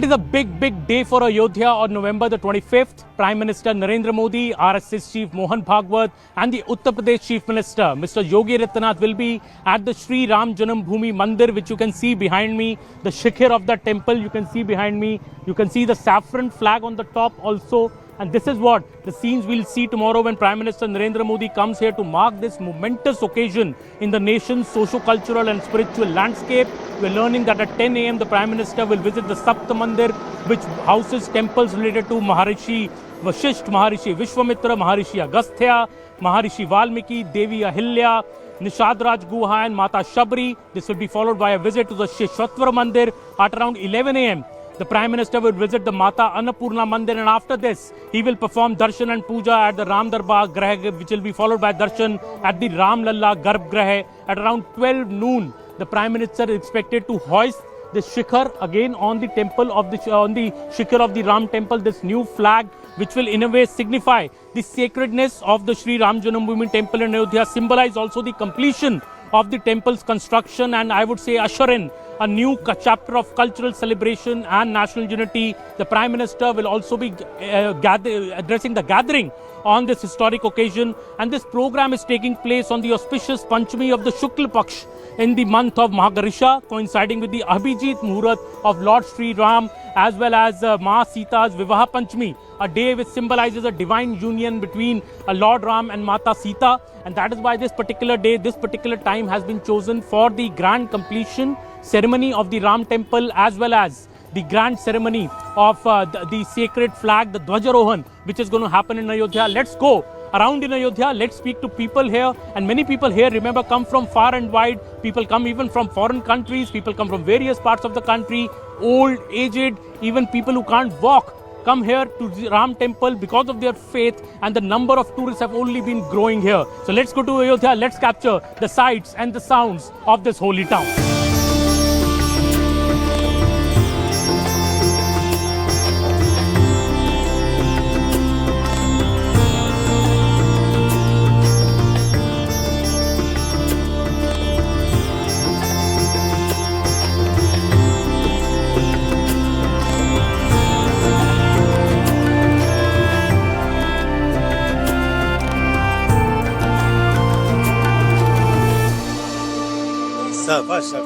is a big day for Ayodhya on November the 25th. Prime Minister Narendra Modi, RSS Chief Mohan Bhagwat and the Uttar Pradesh Chief Minister Mr. Yogi Adityanath will be at the Sri Ram Janambhoomi Mandir, which you can see behind me. The shikhar of the temple you can see behind me. You can see the saffron flag on the top also. And this is what the scenes we'll see tomorrow when Prime Minister Narendra Modi comes here to mark this momentous occasion in the nation's socio-cultural and spiritual landscape. We're learning that at 10 a.m. the Prime Minister will visit the Sapta Mandir, which houses temples related to Maharishi Vashisht, Maharishi Vishwamitra, Maharishi Agastya, Maharishi Valmiki, Devi Ahilya, Nishad Raj Guha and Mata Shabri. This will be followed by a visit to the Sheshwatwar Mandir at around 11 a.m. The Prime Minister will visit the Mata Annapurna Mandir, and after this, he will perform darshan and puja at the Ram Darbar Grah, which will be followed by darshan at the Ram Lalla Garbh Grah at around 12 noon. The Prime Minister is expected to hoist the shikhar again on the temple of the shikhar of the Ram temple. This new flag, which will in a way signify the sacredness of the Sri Ram Janambhoomi temple in Ayodhya, symbolize also the completion of the temple's construction, and I would say usher in a new chapter of cultural celebration and national unity. The Prime Minister will also be addressing the gathering on this historic occasion, and this program is taking place on the auspicious Panchami of the Shukla Paksh in the month of Magharisha, coinciding with the Abhijit Muhurat of Lord Sri Ram, as well as Ma Sita's Vivaha Panchami, a day which symbolizes a divine union between Lord Ram and Mata Sita. And that is why this particular day, this particular time has been chosen for the grand completion ceremony of the Ram temple, as well as the grand ceremony of the sacred flag, the Dhwajarohan, which is going to happen in Ayodhya. Let's go around in Ayodhya. Let's speak to people here, and many people here, remember, come from far and wide. People come even from foreign countries. People come from various parts of the country, old, aged, even people who can't walk come here to the Ram temple because of their faith, and the number of tourists have only been growing here. So let's go to Ayodhya. Let's capture the sights and the sounds of this holy town.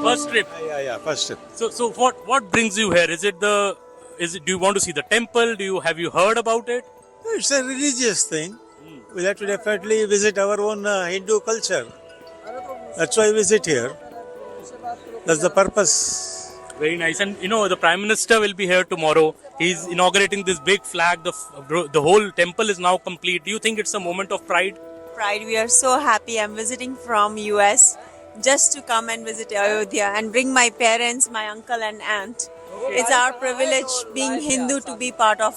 First trip. Yeah, first trip. So what brings you here? Do you want to see the temple? Have you heard about it? It's a religious thing. We'll have to definitely visit our own Hindu culture. That's why we visit here. That's the purpose. Very nice. And the Prime Minister will be here tomorrow. He's inaugurating this big flag. The whole temple is now complete. Do you think it's a moment of pride? Pride. We are so happy. I'm visiting from US just to come and visit Ayodhya and bring my parents, my uncle and aunt. It's our privilege being Hindu to be part of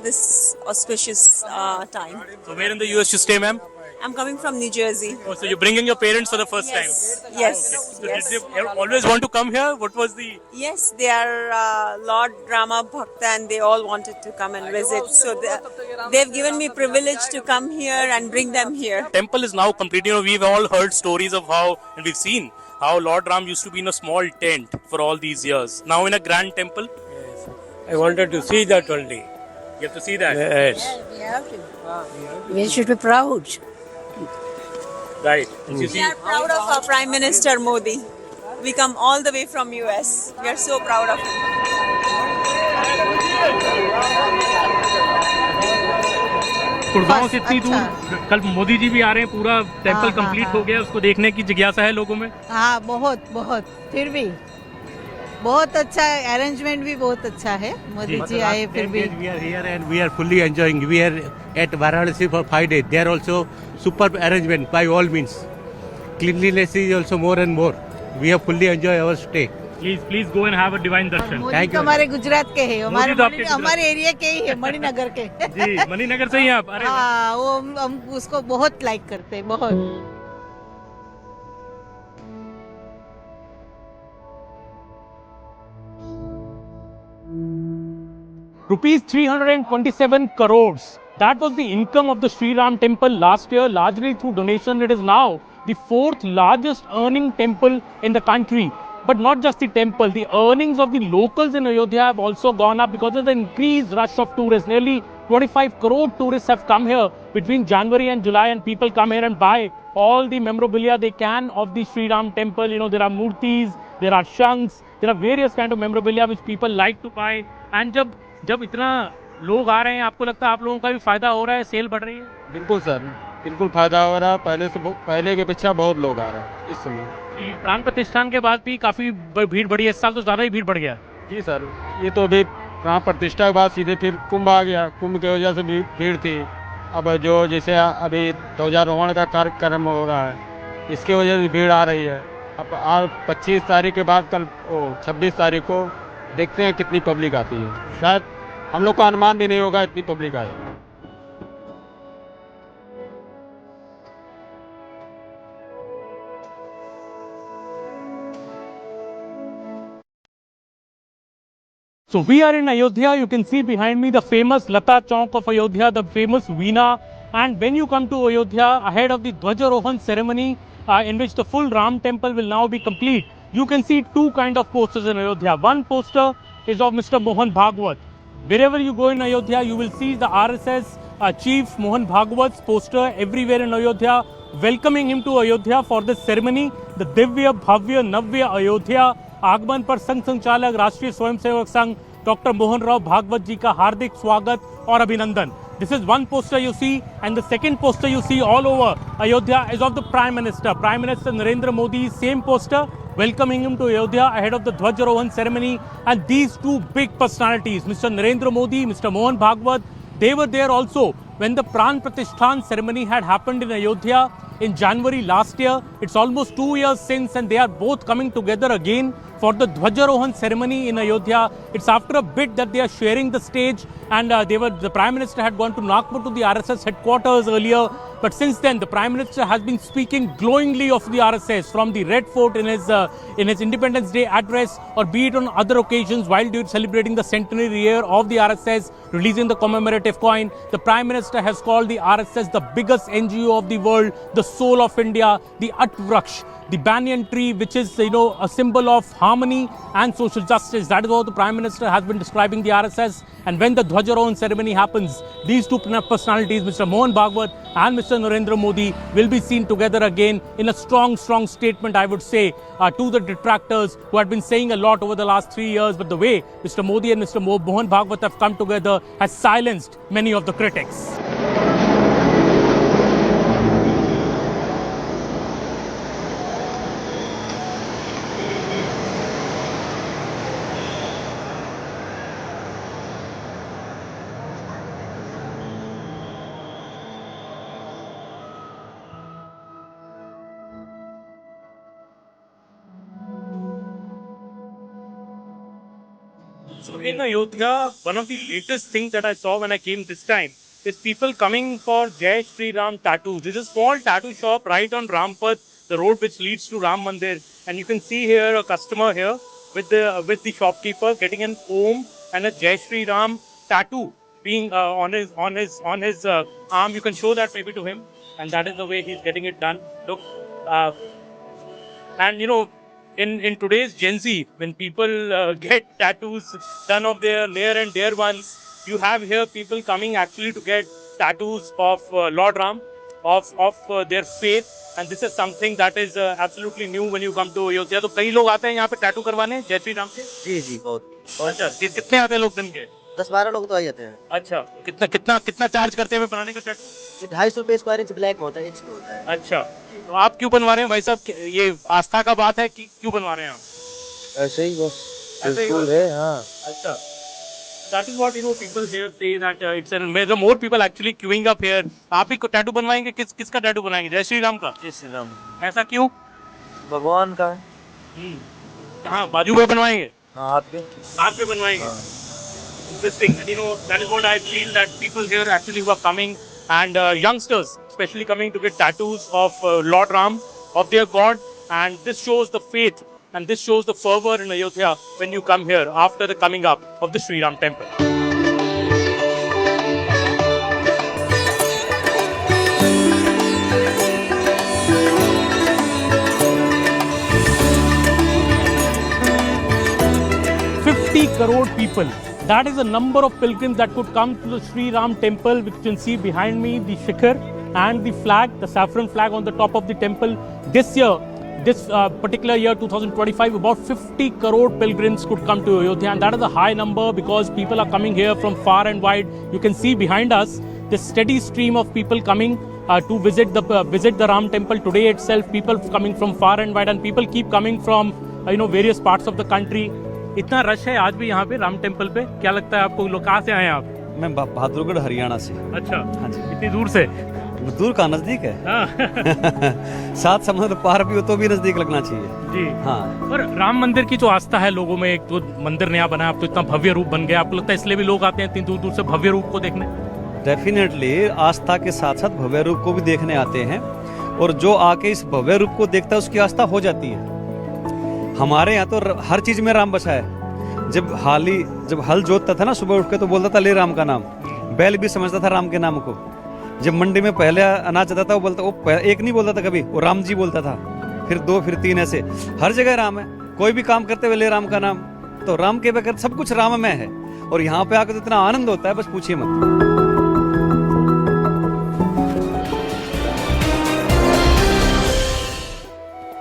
this auspicious time. So where in the US you stay, ma'am? I'm coming from New Jersey. Oh, so you're bringing your parents for the first time? Yes. So did they always want to come here? What was the... Yes, they are Lord Rama Bhakta and they all wanted to come and visit. So they've given me privilege to come here and bring them here. Temple is now complete. We've all heard stories of how, and we've seen how Lord Ram used to be in a small tent for all these years. Now in a grand temple. Yes. I wanted to see that only. You have to see that. Yes. We have to. We should be proud. Right. We are proud of our Prime Minister Modi. We come all the way from US. We are so proud of him. Gurgaon से इतनी दूर कल मोदी जी भी आ रहे हैं, पूरा temple complete हो गया, उसको देखने की जिज्ञासा है लोगों में। हाँ, बहुत फिर भी बहुत अच्छा है, अरेंजमेंट भी बहुत अच्छा है। मोदी जी आए फिर भी। We are here and we are fully enjoying. We are at Varanasi for 5 days. There also superb arrangement by all means. Cleanliness is also more and more. We have fully enjoyed our stay. Please go and have a divine darshan. Modi तो हमारे गुजरात के हैं, हमारे area के ही है, मणिनगर के। जी, मणिनगर से ही आप? अरे हाँ, वो हम उसको बहुत लाइक करते हैं, बहुत। Rupees 327 crores. That was the income of the Sri Ram temple last year, largely through donation. It is now the fourth largest earning temple in the country. But not just the temple, the earnings of the locals in Ayodhya have also gone up because of the increased rush of tourists. Nearly 25 crore tourists have come here between January and July, and people come here and buy all the memorabilia they can of the Sri Ram temple. You know, there are murtis, there are shanks, there are various kind of memorabilia which people like to buy. And जब इतना लोग आ रहे हैं, आपको लगता है आप लोगों का भी फायदा हो रहा है, सेल बढ़ रही है? बिल्कुल सर, बिल्कुल फायदा हो रहा है। पहले के अपेक्षा बहुत लोग आ रहे हैं इस समय। प्राण प्रतिष्ठान के बाद भी काफी भीड़ बढ़ी है, इस साल तो ज्यादा ही भीड़ बढ़ गया। जी सर, ये तो अभी प्राण प्रतिष्ठा के बाद सीधे फिर कुंभ आ गया, कुंभ की वजह से भी भीड़ थी। अब जो जैसे अभी ध्वजारोहण का कार्यक्रम हो रहा है, इसकी वजह से भीड़ आ रही है। अब आज 25 तारीख के बाद कल 26 तारीख को देखते हैं कितनी पब्लिक आती है। शायद हम लोग को अनुमान भी नहीं होगा इतनी पब्लिक आए। So we are in Ayodhya. You can see behind me the famous Lata Chowk of Ayodhya, the famous Veena. And when you come to Ayodhya, ahead of the Dhwajarohan ceremony, in which the full Ram temple will now be complete, you can see two kind of posters in Ayodhya. One poster is of Mr. Mohan Bhagwat. Wherever you go in Ayodhya, you will see the RSS Chief Mohan Bhagwat's poster everywhere in Ayodhya, welcoming him to Ayodhya for this ceremony. The Divya Bhavya Navya Ayodhya आगमन पर संघ संचालक राष्ट्रीय Swayamsevak Sangh doctor Mohan Rao Bhagavat जी का हार्दिक स्वागत और अभिनंदन. This is one poster you see, and the second poster you see all over Ayodhya is of the Prime Minister. Prime Minister Narendra Modi, same poster, welcoming him to Ayodhya ahead of the Dhwajarohan ceremony. And these two big personalities, Mr. Narendra Modi, Mr. Mohan Bhagwat, they were there also when the Pran Pratishthan ceremony had happened in Ayodhya in January last year. It's almost 2 years since, and they are both coming together again for the Dhwajarohan ceremony in Ayodhya. It's after a bit that they are sharing the stage, and the Prime Minister had gone to Nagpur to the RSS headquarters earlier. But since then, the Prime Minister has been speaking glowingly of the RSS from the Red Fort in his Independence Day address, or be it on other occasions while celebrating the centenary year of the RSS, releasing the commemorative coin. The Prime Minister has called the RSS the biggest NGO of the world, the soul of India, the Atvraksh, the banyan tree, which is a symbol of harmony and social justice. That is how the Prime Minister has been describing the RSS. And when the Dhwajarohan ceremony happens, these two personalities, Mr. Mohan Bhagwat and Mr. Narendra Modi, will be seen together again in a strong statement, I would say, to the detractors who had been saying a lot over the last 3 years. But the way Mr. Modi and Mr. Mohan Bhagwat have come together has silenced many of the critics. So in Ayodhya, one of the latest things that I saw when I came this time is people coming for Jai Shri Ram tattoos. There's a small tattoo shop right on Rampath, the road which leads to Ram Mandir, and you can see here a customer here with the shopkeeper getting an Om and a Jai Shri Ram tattoo being on his arm. You can show that maybe to him, and that is the way he's getting it done. Look, and in today's Gen Z, when people get tattoos done of their near and dear ones, you have here people coming actually to get tattoos of Lord Ram, of their faith, and this is something that is absolutely new when you come to Ayodhya. तो कई लोग आते हैं यहाँ पे tattoo करवाने जय श्री राम के. जी जी बहुत. अच्छा, कितने आते हैं लोग दिन के? 10-12 लोग तो आ जाते हैं. अच्छा, कितना चार्ज करते हैं बनाने का टैटू? 250 रुपये स्क्वायर इंच ब्लैक में होता है, इंच में होता है. अच्छा, तो आप क्यों बनवा रहे हैं भाई साहब? ये आस्था का बात है कि क्यों बनवा रहे हैं आप? ऐसे ही बस. ऐसे ही है. हाँ. अच्छा. That is what people here say that it's the more people actually queuing up here. आप ही को टैटू बनवाएंगे? किसका टैटू बनाएंगे? जय श्री राम का? जय श्री राम. ऐसा क्यों? भगवान का. हाँ, बाजू पे बनवाएंगे? हाँ, हाथ पे बनवाएंगे. Interesting. And that is what I feel, that people here actually who are coming, and youngsters especially coming to get tattoos of Lord Ram, of their God, and this shows the faith and this shows the fervor in Ayodhya when you come here after the coming up of the Sri Ram temple. 50 crore people. That is the number of pilgrims that could come to the Sri Ram temple, which you can see behind me, the shikhar and the flag, the saffron flag on the top of the temple. This year, this particular year 2025, about 50 crore pilgrims could come to Ayodhya, and that is a high number because people are coming here from far and wide. You can see behind us this steady stream of people coming to visit the Ram temple. Today itself, people coming from far and wide, and people keep coming from various parts of the country. इतना rush है आज भी यहाँ पे Ram temple पे. क्या लगता है आपको, लोग कहाँ से आए हैं आप? मैं बहादुरगढ़ हरियाणा से. अच्छा, हाँ जी. इतनी दूर से? दूर का नजदीक है. हाँ. सात समुद्र पार भी हो तो भी नजदीक लगना चाहिए जी. हाँ. और राम मंदिर की जो आस्था है लोगों में, एक तो मंदिर नया बना, अब तो इतना भव्य रूप बन गया, आपको लगता है इसलिए भी लोग आते हैं इतनी दूर दूर से भव्य रूप को देखने? डेफिनेटली आस्था के साथ साथ भव्य रूप को भी देखने आते हैं, और जो आके इस भव्य रूप को देखता है उसकी आस्था हो जाती है. हमारे यहाँ तो हर चीज में राम बसा है. जब हल जोतता था ना सुबह उठ के, तो बोलता था ले राम का नाम. बैल भी समझता था राम के नाम को. जब मंडी में पहले अनाज आता था वो एक नहीं बोलता था कभी, वो राम जी बोलता था, फिर 2 फिर 3 ऐसे. हर जगह राम है. कोई भी काम करते हुए ले राम का नाम. तो राम के बगैर सब कुछ राममय है, और यहाँ पे आकर तो इतना आनंद होता है, बस पूछिए मत.